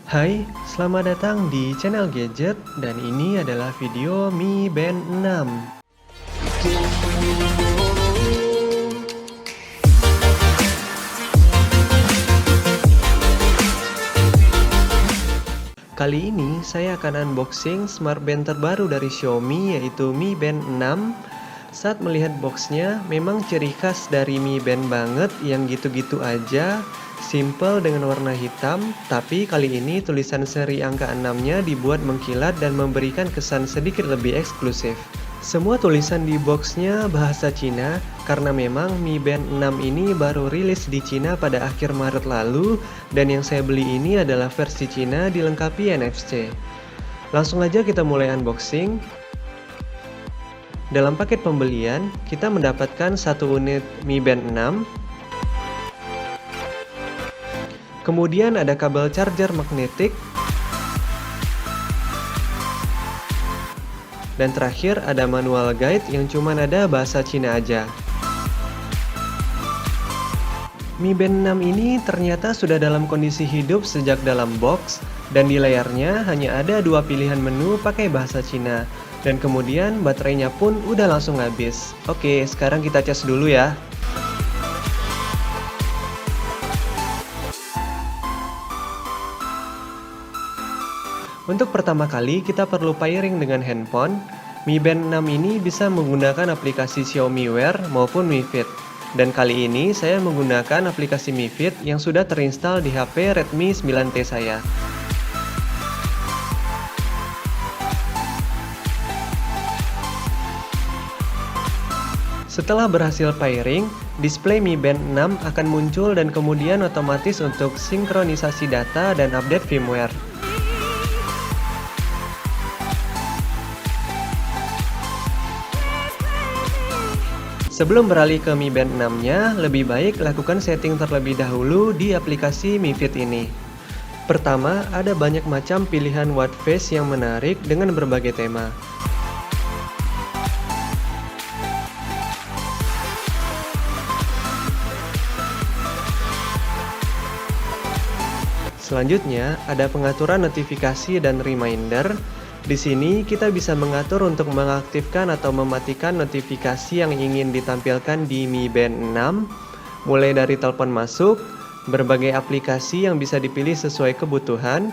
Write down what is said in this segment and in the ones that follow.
Hai, selamat datang di channel Gadget dan ini adalah video Mi Band 6. Kali ini saya akan unboxing smartband terbaru dari Xiaomi yaitu Mi Band 6. Saat melihat boxnya, memang ciri khas dari Mi Band banget yang gitu-gitu aja. Simple dengan warna hitam, tapi kali ini tulisan seri angka 6-nya dibuat mengkilat dan memberikan kesan sedikit lebih eksklusif. Semua tulisan di boxnya bahasa Cina, karena memang Mi Band 6 ini baru rilis di Cina pada akhir Maret lalu, dan yang saya beli ini adalah versi Cina dilengkapi NFC. Langsung aja kita mulai unboxing. Dalam paket pembelian, kita mendapatkan satu unit Mi Band 6. Kemudian ada kabel charger magnetik. Dan terakhir ada manual guide yang cuma ada bahasa Cina aja. Mi Band 6 ini ternyata sudah dalam kondisi hidup sejak dalam box, dan di layarnya hanya ada dua pilihan menu pakai bahasa Cina. Dan kemudian baterainya pun udah langsung habis. Oke, sekarang kita cas dulu ya. Untuk pertama kali kita perlu pairing dengan handphone. Mi Band 6 ini bisa menggunakan aplikasi Xiaomi Wear maupun Mi Fit. Dan kali ini saya menggunakan aplikasi Mi Fit yang sudah terinstall di HP Redmi 9T saya. Setelah berhasil pairing, display Mi Band 6 akan muncul dan kemudian otomatis untuk sinkronisasi data dan update firmware. Sebelum beralih ke Mi Band 6-nya, lebih baik lakukan setting terlebih dahulu di aplikasi Mi Fit ini. Pertama, ada banyak macam pilihan watch face yang menarik dengan berbagai tema. Selanjutnya, ada pengaturan notifikasi dan reminder. Di sini kita bisa mengatur untuk mengaktifkan atau mematikan notifikasi yang ingin ditampilkan di Mi Band 6, mulai dari telepon masuk, berbagai aplikasi yang bisa dipilih sesuai kebutuhan,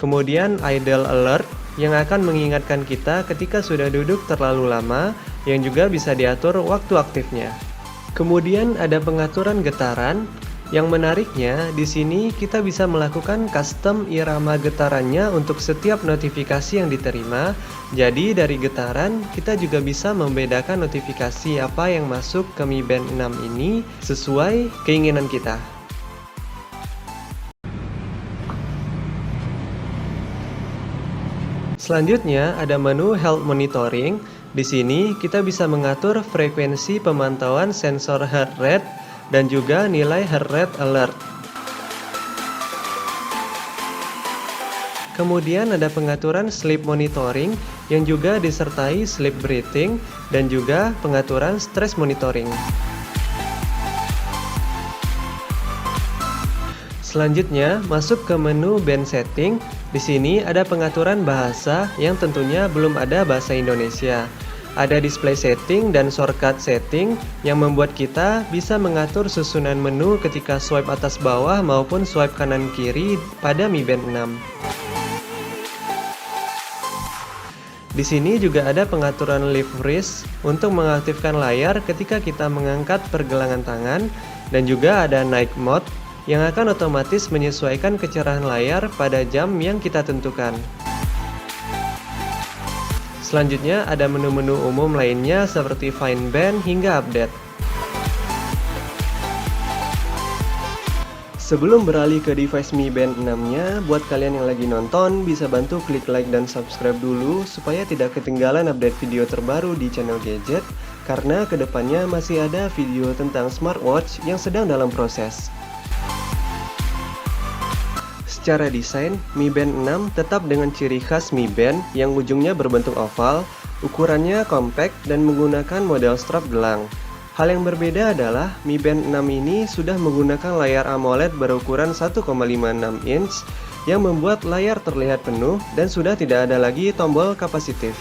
kemudian idle alert yang akan mengingatkan kita ketika sudah duduk terlalu lama, yang juga bisa diatur waktu aktifnya. Kemudian ada pengaturan getaran. Yang menariknya, di sini kita bisa melakukan custom irama getarannya untuk setiap notifikasi yang diterima. Jadi dari getaran, kita juga bisa membedakan notifikasi apa yang masuk ke Mi Band 6 ini sesuai keinginan kita. Selanjutnya ada menu Health Monitoring. Di sini kita bisa mengatur frekuensi pemantauan sensor heart rate dan juga nilai heart rate alert. Kemudian ada pengaturan sleep monitoring yang juga disertai sleep breathing dan juga pengaturan stress monitoring. Selanjutnya masuk ke menu band setting. Di sini ada pengaturan bahasa yang tentunya belum ada bahasa Indonesia. Ada display setting dan shortcut setting yang membuat kita bisa mengatur susunan menu ketika swipe atas bawah maupun swipe kanan kiri pada Mi Band 6. Di sini juga ada pengaturan lift wrist untuk mengaktifkan layar ketika kita mengangkat pergelangan tangan, dan juga ada night mode yang akan otomatis menyesuaikan kecerahan layar pada jam yang kita tentukan. Selanjutnya ada menu-menu umum lainnya seperti find band hingga update. Sebelum beralih ke device Mi Band 6-nya, buat kalian yang lagi nonton bisa bantu klik like dan subscribe dulu supaya tidak ketinggalan update video terbaru di channel Gadget, karena kedepannya masih ada video tentang smartwatch yang sedang dalam proses. Secara desain, Mi Band 6 tetap dengan ciri khas Mi Band yang ujungnya berbentuk oval, Ukurannya compact dan menggunakan model strap gelang. Hal yang berbeda adalah Mi Band 6 ini sudah menggunakan layar AMOLED berukuran 1,56 inch yang membuat layar terlihat penuh dan sudah tidak ada lagi tombol kapasitif.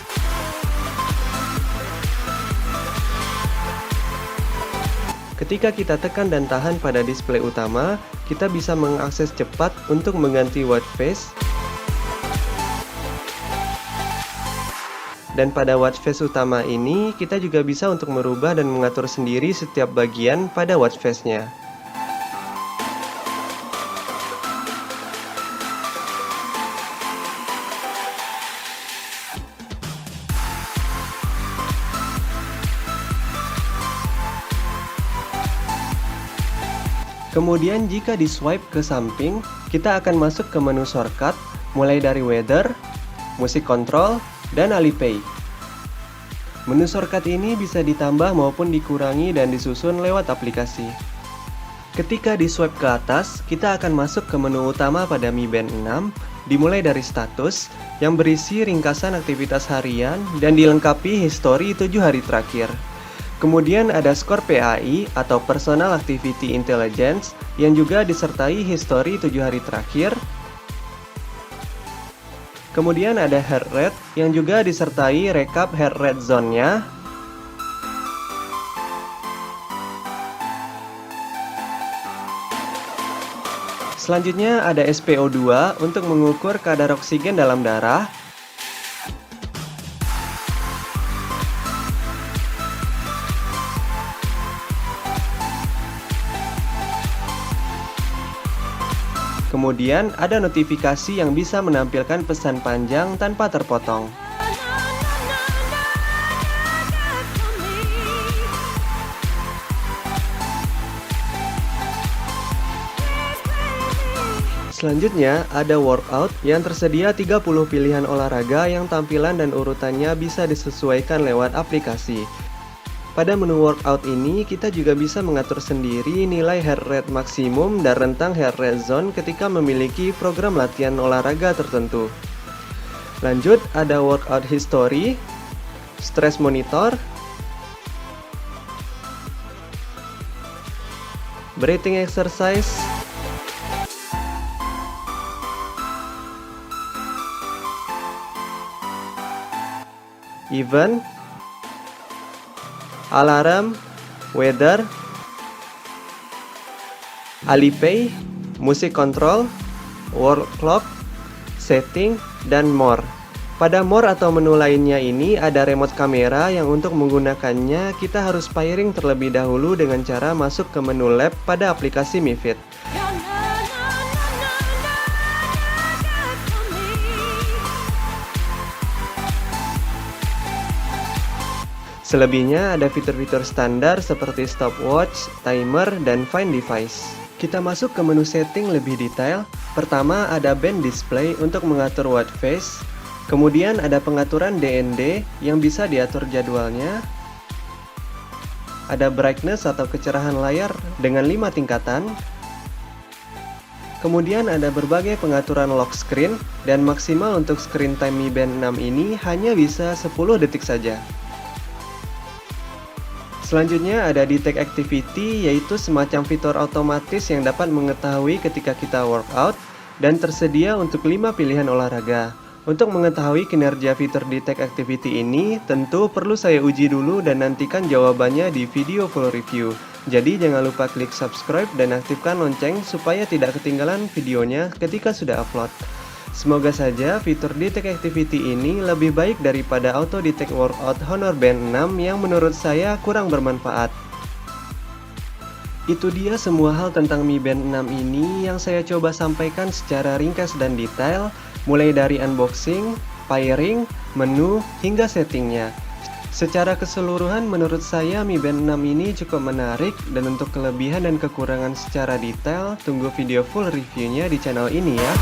Ketika kita tekan dan tahan pada display utama, kita bisa mengakses cepat untuk mengganti watch face. Dan pada watch face utama ini, kita juga bisa untuk merubah dan mengatur sendiri setiap bagian pada watch face-nya. Kemudian jika di swipe ke samping, kita akan masuk ke menu shortcut, mulai dari weather, music control, dan Alipay. Menu shortcut ini bisa ditambah maupun dikurangi dan disusun lewat aplikasi. Ketika di swipe ke atas, kita akan masuk ke menu utama pada Mi Band 6, dimulai dari status, yang berisi ringkasan aktivitas harian dan dilengkapi histori 7 hari terakhir. Kemudian ada skor PAI atau Personal Activity Intelligence yang juga disertai histori 7 hari terakhir. Kemudian ada heart rate yang juga disertai rekap heart rate zone-nya. Selanjutnya ada SpO2 untuk mengukur kadar oksigen dalam darah. Kemudian ada notifikasi yang bisa menampilkan pesan panjang tanpa terpotong. Selanjutnya ada workout yang tersedia 30 pilihan olahraga yang tampilan dan urutannya bisa disesuaikan lewat aplikasi. Pada menu workout ini, kita juga bisa mengatur sendiri nilai heart rate maksimum dan rentang heart rate zone ketika memiliki program latihan olahraga tertentu. Lanjut, ada workout history, stress monitor, breathing exercise, event, alarm, weather, Alipay, music control, world clock, setting, dan more. Pada more atau menu lainnya ini ada remote kamera yang untuk menggunakannya kita harus pairing terlebih dahulu dengan cara masuk ke menu lab pada aplikasi Mi Fit. Selebihnya ada fitur-fitur standar seperti stopwatch, timer, dan find device. Kita masuk ke menu setting lebih detail. Pertama ada band display untuk mengatur watch face. Kemudian ada pengaturan DND yang bisa diatur jadwalnya. Ada brightness atau kecerahan layar dengan 5 tingkatan. Kemudian ada berbagai pengaturan lock screen dan maksimal untuk screen time Mi Band 6 ini hanya bisa 10 detik saja. Selanjutnya ada detect activity, yaitu semacam fitur otomatis yang dapat mengetahui ketika kita workout dan tersedia untuk 5 pilihan olahraga. Untuk mengetahui kinerja fitur detect activity ini, tentu perlu saya uji dulu dan nantikan jawabannya di video full review. Jadi jangan lupa klik subscribe dan aktifkan lonceng supaya tidak ketinggalan videonya ketika sudah upload. Semoga saja fitur detect activity ini lebih baik daripada auto detect workout Honor Band 6 yang menurut saya kurang bermanfaat. Itu dia semua hal tentang Mi Band 6 ini yang saya coba sampaikan secara ringkas dan detail, mulai dari unboxing, pairing, menu, hingga settingnya. Secara keseluruhan menurut saya Mi Band 6 ini cukup menarik, dan untuk kelebihan dan kekurangan secara detail, tunggu video full reviewnya di channel ini ya.